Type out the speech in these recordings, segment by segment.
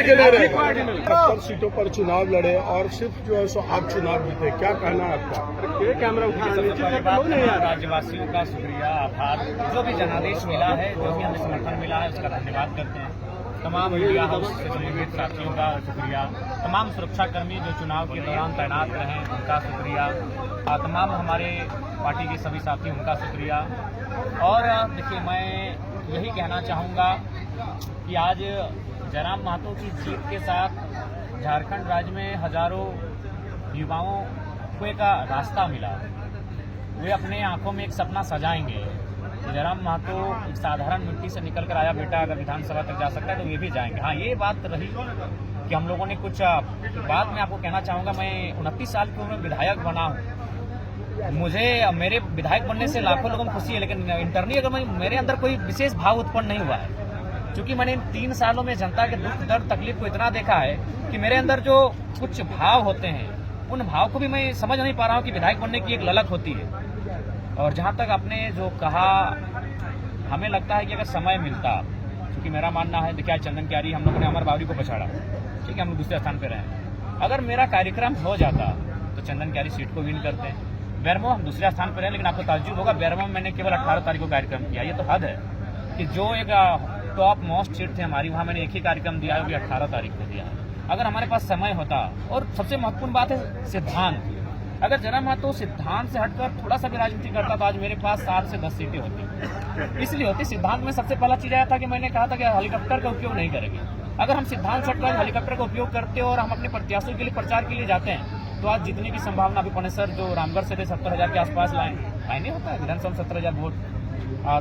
Party के ले रहे हैं 70 सीटों पर चुनाव लड़े और सिर्फ जो है सो आप चुनाव जीते, क्या कहना है आपका? कैमरा राज्यवासियों का शुक्रिया, आभार। जो भी जनादेश मिला है, जो भी हमें समर्थन मिला है, उसका धन्यवाद करते हैं। तमाम मीडिया हाउस से जुड़े हुए साथियों का शुक्रिया, तमाम सुरक्षाकर्मी जो चुनाव के दौरान तैनात रहे उनका शुक्रिया, तमाम हमारे पार्टी के सभी साथी उनका शुक्रिया। और देखिए, मैं यही कहना चाहूँगा कि आज जयराम महतो की जीत के साथ झारखंड राज्य में हजारों युवाओं को एक रास्ता मिला। वे अपने आंखों में एक सपना सजाएंगे। जयराम महतो एक साधारण मिट्टी से निकल कर आया बेटा, अगर विधानसभा तक जा सकता है तो वे भी जाएंगे। हाँ, ये बात रही कि हम लोगों ने कुछ बात मैं आपको कहना चाहूँगा। मैं 29 साल की उम्र में विधायक बना हूँ। मुझे मेरे विधायक बनने से लाखों लोगों को खुशी है, लेकिन इंटरनली अगर मेरे अंदर कोई विशेष भाव उत्पन्न नहीं हुआ है, क्योंकि मैंने इन 3 सालों में जनता के दुख दर्द तकलीफ को इतना देखा है कि मेरे अंदर जो कुछ भाव होते हैं उन भाव को भी मैं समझ नहीं पा रहा हूँ कि विधायक बनने की एक ललक होती है। और जहाँ तक आपने जो कहा, हमें लगता है कि अगर समय मिलता, क्योंकि मेरा मानना है, देखिए चंदन क्यारी हम लोगों ने अमर बावरी को पछाड़ा, ठीक है, हम लोग दूसरे स्थान पर रहे। अगर मेरा कार्यक्रम हो जाता तो चंदन क्यारी सीट को विन करते हैं। बेरमो हम दूसरे स्थान पर रहे, लेकिन आपको ताज्जुब होगा, बेरमो में मैंने केवल 18 तारीख को कार्यक्रम किया। ये तो हद है कि जो एक टॉप मोस्ट सीट थी हमारी, वहाँ मैंने एक ही कार्यक्रम दिया है, वो भी 18 तारीख को दिया। अगर हमारे पास समय होता, और सबसे महत्वपूर्ण बात है सिद्धांत, अगर जयराम महतो सिद्धांत से हटकर थोड़ा सा भी राजनीति करता तो आज मेरे पास 7 से 10 सीटें होती। इसलिए होती, सिद्धांत में सबसे पहला चीज आया था कि मैंने कहा था कि हेलीकॉप्टर का उपयोग नहीं करेंगे। अगर हम सिद्धांत से हटकर हेलीकॉप्टर का उपयोग करते और हम अपने प्रत्याशियों के लिए प्रचार के लिए जाते हैं तो आज जीतने की संभावना अभी पनेसर जो रामगढ़ से थे 70,000 के आसपास लाए नहीं होता है विधानसभा 70,000 वोट।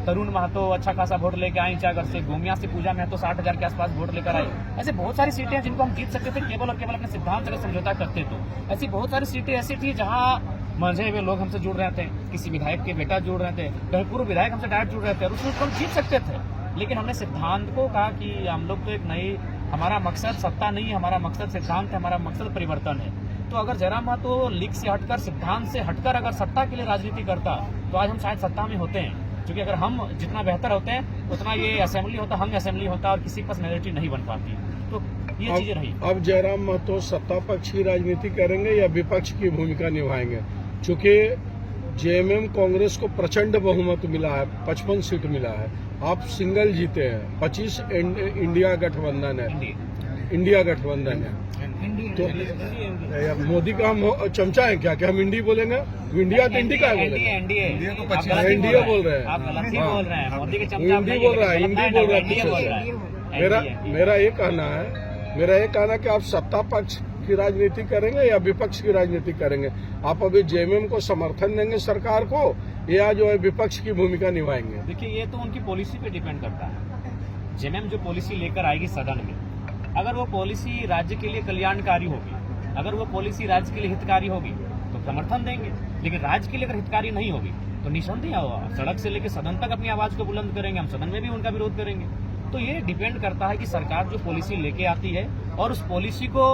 तरुण महतो अच्छा खासा वोट लेकर आई चागर से, गोमिया से पूजा महतो 60,000 के आसपास वोट लेकर आई। ऐसे बहुत सारी सीटें हैं जिनको हम जीत सकते थे केवल और केवल अपने सिद्धांत से समझौता करते तो। ऐसी बहुत सारी सीटें ऐसी थी जहां मंझे हुए लोग हमसे जुड़ रहे थे, किसी विधायक के बेटा जुड़ रहे थे, कहीं पूर्व विधायक हमसे डायरेक्ट जुड़ रहे थे और उसमें हम जीत सकते थे। लेकिन हमने सिद्धांत को कहा कि हम लोग तो एक नई, हमारा मकसद सत्ता नहीं, हमारा मकसद सिद्धांत है, हमारा मकसद परिवर्तन है। तो अगर जयराम महतो लीग से हटकर, सिद्धांत से हटकर अगर सत्ता के लिए राजनीति करता तो आज हम शायद सत्ता में होते हैं। क्योंकि अगर हम जितना बेहतर होते हैं उतना ये असेंबली होता, हम असेंबली होता और किसी के पास मेजोरिटी नहीं बन पाती। तो ये चीजें रही। अब जयराम महतो सत्ता पक्ष की राजनीति करेंगे या विपक्ष की भूमिका निभाएंगे? चूंकि जेएमएम कांग्रेस को प्रचंड बहुमत मिला है, 55 सीट मिला है, आप सिंगल जीते हैं, 25 इंडिया गठबंधन है, इंडिया गठबंधन है। तो मोदी का हम चमचा है क्या? हम इंडी बोलेंगे? इंडिया तो इंडी का बोलेंगे, एनडीए बोल रहे हैं, आप गलत ही बोल रहे हैं। मोदी के चमचा इंडी बोल रहा है, इंडी बोल रहा है। मेरा ये कहना है कि आप सत्ता पक्ष की राजनीति करेंगे या विपक्ष की राजनीति करेंगे? आप अभी जेएमएम को समर्थन देंगे सरकार को या जो है विपक्ष की भूमिका निभाएंगे? देखिए, ये तो उनकी पॉलिसी पे डिपेंड करता है। जेएमएम जो पॉलिसी लेकर आएगी सदन में, अगर वो पॉलिसी राज्य के लिए कल्याणकारी होगी, अगर वो पॉलिसी राज्य के लिए हितकारी होगी तो समर्थन देंगे। लेकिन राज्य के लिए अगर हितकारी नहीं होगी तो निसंदेह सड़क से लेकर सदन तक अपनी आवाज को बुलंद करेंगे, हम सदन में भी उनका विरोध करेंगे। तो ये डिपेंड करता है कि सरकार जो पॉलिसी लेके आती है और उस पॉलिसी को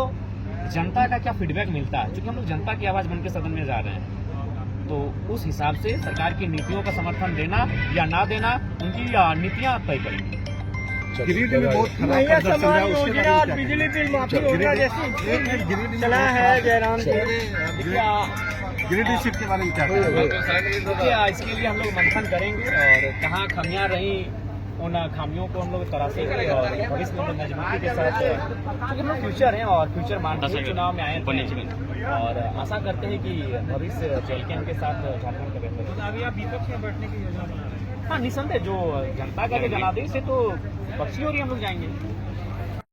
जनता का क्या फीडबैक मिलता है। क्योंकि हम लोग जनता की आवाज बनकर सदन में जा रहे हैं, तो उस हिसाब से सरकार की नीतियों का समर्थन देना या ना देना उनकी नीतियां तय करेंगी। गिरिडीह में बहुत बिजली बिल माफी होगा जैसी चला है जयराम गिरिडीह सीट के बारे में क्या? देखिए, इसके लिए हम लोग मंथन करेंगे और कहाँ खामियां रही उन खामियों को हम लोग तराशेंगे और भविष्य में मजबूती के साथ, क्योंकि हम लोग फ्यूचर हैं और फ्यूचर मानते चुनाव में आए और आशा करते हैं कि भविष्य जेएलके के साथ झारखंड का बेहतर। अभी आप विपक्ष में बैठने की योजना बना रहे हैं? हाँ, निसंदेह जो जनता का जो जनादेश है तो पक्षी और ही हम लोग जाएंगे।